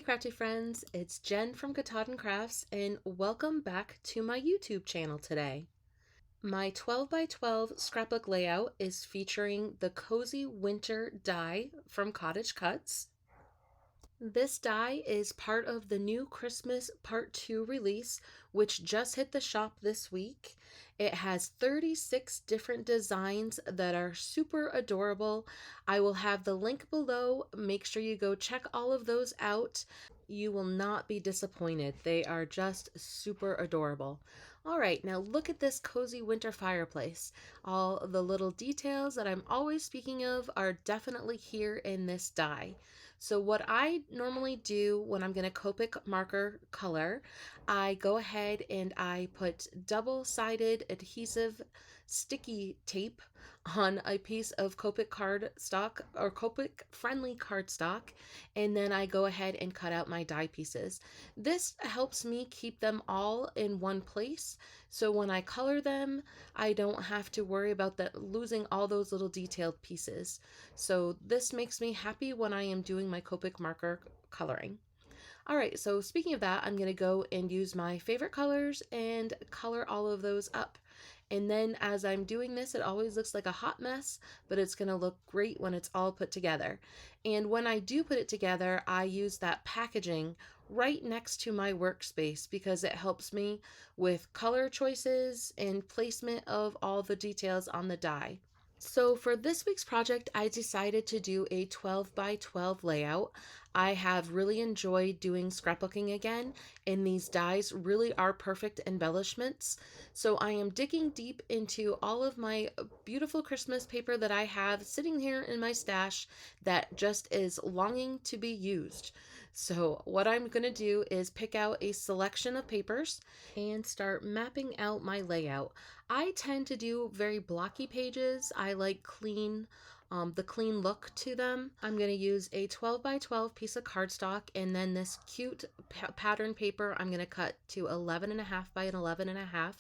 Krafty Friends, it's Jen from Katahdin Crafts and welcome back to my YouTube channel today. My 12 by 12 scrapbook layout is featuring the Cozy Winter die from Cottage Cutz. This die is part of the new Christmas Part 2 release, which just hit the shop this week. It has 36 different designs that are super adorable. I will have the link below. Make sure you go check all of those out. You will not be disappointed. They are just super adorable. All right, now look at this cozy winter fireplace. All the little details that I'm always speaking of are definitely here in this die. So what I normally do when I'm going to Copic marker color, I go ahead and I put double-sided adhesive sticky tape on a piece of Copic cardstock or Copic friendly cardstock, and then I go ahead and cut out my die pieces. This helps me keep them all in one place, so when I color them, I don't have to worry about losing all those little detailed pieces. So this makes me happy when I am doing my Copic marker coloring. All right, so speaking of that, I'm going to go and use my favorite colors and color all of those up. And then as I'm doing this, it always looks like a hot mess, but it's going to look great when it's all put together. And when I do put it together, I use that packaging right next to my workspace because it helps me with color choices and placement of all the details on the die. So for this week's project, I decided to do a 12 by 12 layout. I have really enjoyed doing scrapbooking again, and these dies really are perfect embellishments. So I am digging deep into all of my beautiful Christmas paper that I have sitting here in my stash that just is longing to be used. So what I'm going to do is pick out a selection of papers and start mapping out my layout. I tend to do very blocky pages. I like the clean look to them. I'm going to use a 12 by 12 piece of cardstock, and then this cute pattern paper I'm going to cut to 11.5 by 11.5,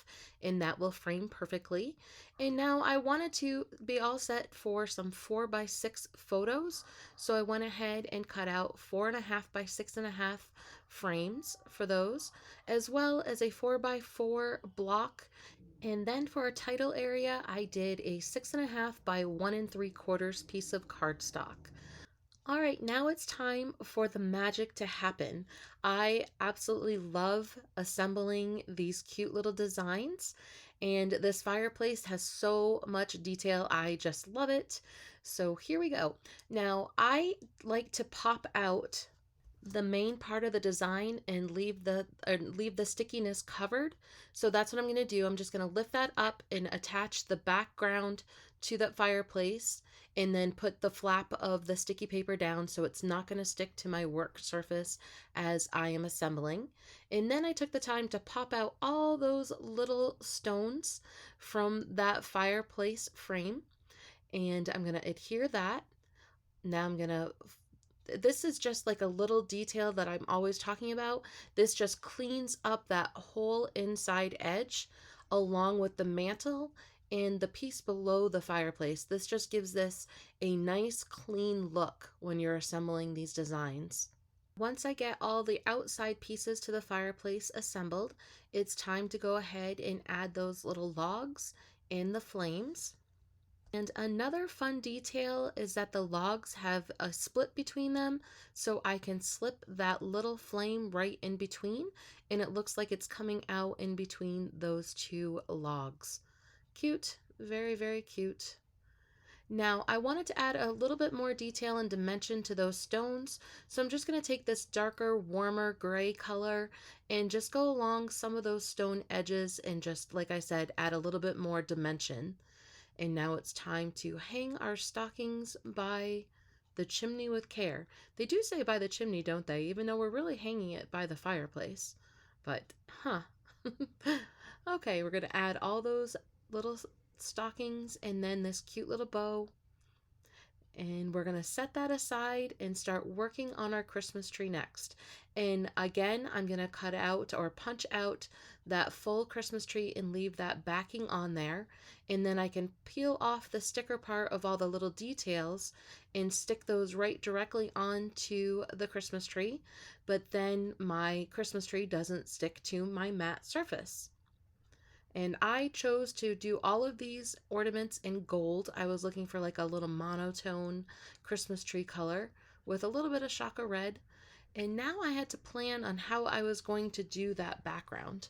and that will frame perfectly. And now I wanted to be all set for some 4 by 6 photos, so I went ahead and cut out 4.5 by 6.5 frames for those, as well as a 4 by 4 block. And then for a title area, I did a 6.5 by 1 3/4 piece of cardstock. All right, now it's time for the magic to happen. I absolutely love assembling these cute little designs, and this fireplace has so much detail. I just love it. So here we go. Now, I like to pop out the main part of the design and leave the stickiness covered. So that's what I'm going to do. I'm just going to lift that up and attach the background to that fireplace, and then put the flap of the sticky paper down so it's not going to stick to my work surface as I am assembling. And then I took the time to pop out all those little stones from that fireplace frame, and I'm going to adhere that. Now this is just like a little detail that I'm always talking about. This just cleans up that whole inside edge along with the mantle and the piece below the fireplace. This just gives this a nice clean look when you're assembling these designs. Once I get all the outside pieces to the fireplace assembled, it's time to go ahead and add those little logs in the flames. And another fun detail is that the logs have a split between them, so I can slip that little flame right in between, and it looks like it's coming out in between those two logs. Cute, very, very cute. Now, I wanted to add a little bit more detail and dimension to those stones, so I'm just going to take this darker, warmer gray color and just go along some of those stone edges and just, like I said, add a little bit more dimension. And now it's time to hang our stockings by the chimney with care. They do say by the chimney, don't they? Even though we're really hanging it by the fireplace. But, Okay, we're going to add all those little stockings and then this cute little bow. And we're going to set that aside and start working on our Christmas tree next. And again, I'm going to cut out or punch out that full Christmas tree and leave that backing on there. And then I can peel off the sticker part of all the little details and stick those right directly onto the Christmas tree. But then my Christmas tree doesn't stick to my matte surface. And I chose to do all of these ornaments in gold. I was looking for like a little monotone Christmas tree color with a little bit of Shaka red. And now I had to plan on how I was going to do that background.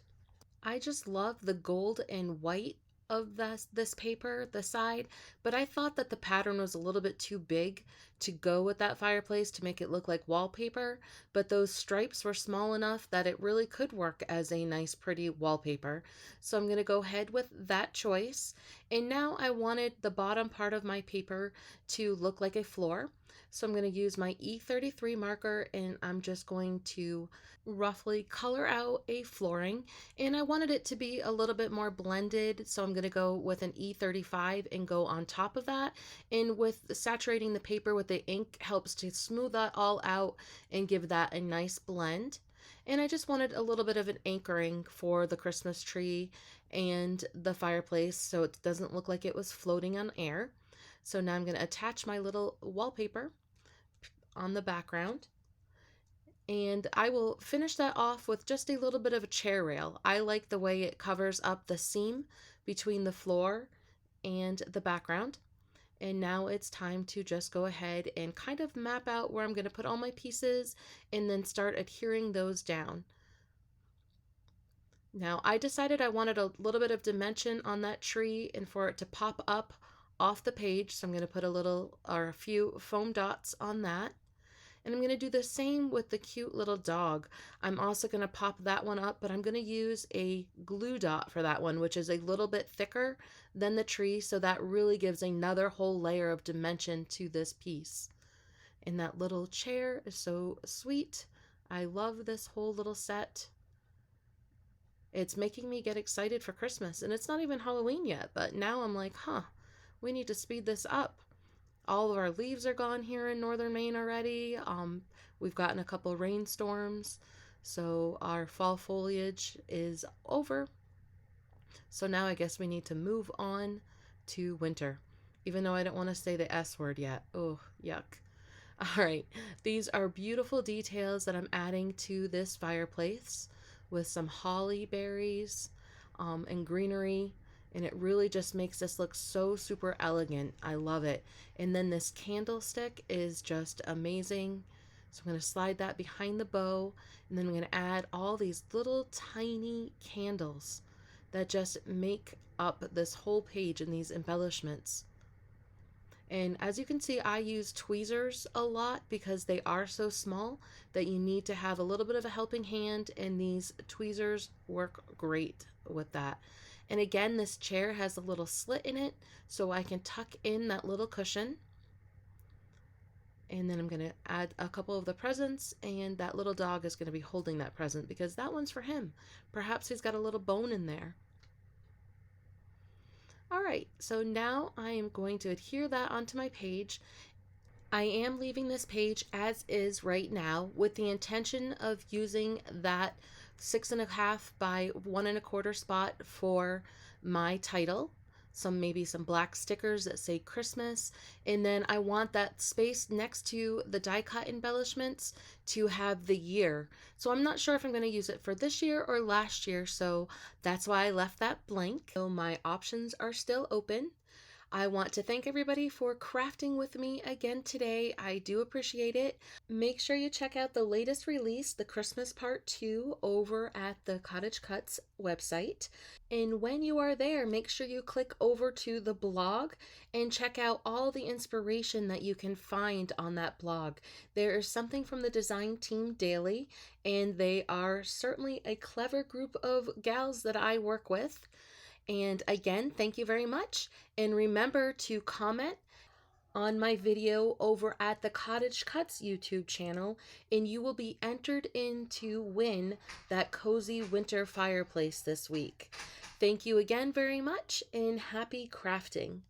I just love the gold and white of this paper, the side, but I thought that the pattern was a little bit too big to go with that fireplace to make it look like wallpaper, but those stripes were small enough that it really could work as a nice pretty wallpaper. So I'm going to go ahead with that choice. And now I wanted the bottom part of my paper to look like a floor. So I'm going to use my E33 marker and I'm just going to roughly color out a flooring, and I wanted it to be a little bit more blended, so I'm going to go with an E35 and go on top of that. And with saturating the paper with the ink helps to smooth that all out and give that a nice blend. And I just wanted a little bit of an anchoring for the Christmas tree and the fireplace so it doesn't look like it was floating on air. So now I'm going to attach my little wallpaper on the background. And I will finish that off with just a little bit of a chair rail. I like the way it covers up the seam between the floor and the background. And now it's time to just go ahead and kind of map out where I'm going to put all my pieces and then start adhering those down. Now I decided I wanted a little bit of dimension on that tree and for it to pop up off the page. So I'm going to put a few foam dots on that. And I'm going to do the same with the cute little dog. I'm also going to pop that one up, but I'm going to use a glue dot for that one, which is a little bit thicker than the tree, so that really gives another whole layer of dimension to this piece. And that little chair is so sweet. I love this whole little set. It's making me get excited for Christmas, and it's not even Halloween yet, but now I'm like, we need to speed this up. All of our leaves are gone here in northern Maine already. We've gotten a couple rainstorms, so our fall foliage is over. So now I guess we need to move on to winter, even though I don't want to say the S word yet. Oh, yuck. All right, these are beautiful details that I'm adding to this fireplace with some holly berries and greenery. And it really just makes this look so super elegant. I love it. And then this candlestick is just amazing. So I'm going to slide that behind the bow. And then I'm going to add all these little tiny candles that just make up this whole page and these embellishments. And as you can see, I use tweezers a lot because they are so small that you need to have a little bit of a helping hand. And these tweezers work great with that. And again, this chair has a little slit in it so I can tuck in that little cushion. And then I'm going to add a couple of the presents, and that little dog is going to be holding that present because that one's for him. Perhaps he's got a little bone in there. All right, so now I am going to adhere that onto my page. I am leaving this page as is right now with the intention of using that 6.5 by 1.25 spot for my title. Maybe some black stickers that say Christmas. And then I want that space next to the die cut embellishments to have the year. So I'm not sure if I'm going to use it for this year or last year. So that's why I left that blank. So my options are still open. I want to thank everybody for crafting with me again today. I do appreciate it. Make sure you check out the latest release, the Christmas Part 2, over at the Cottage Cutz website. And when you are there, make sure you click over to the blog and check out all the inspiration that you can find on that blog. There is something from the design team daily, and they are certainly a clever group of gals that I work with. And again, thank you very much. And remember to comment on my video over at the Cottage Cutz YouTube channel, and you will be entered in to win that cozy winter fireplace this week. Thank you again very much, and happy crafting.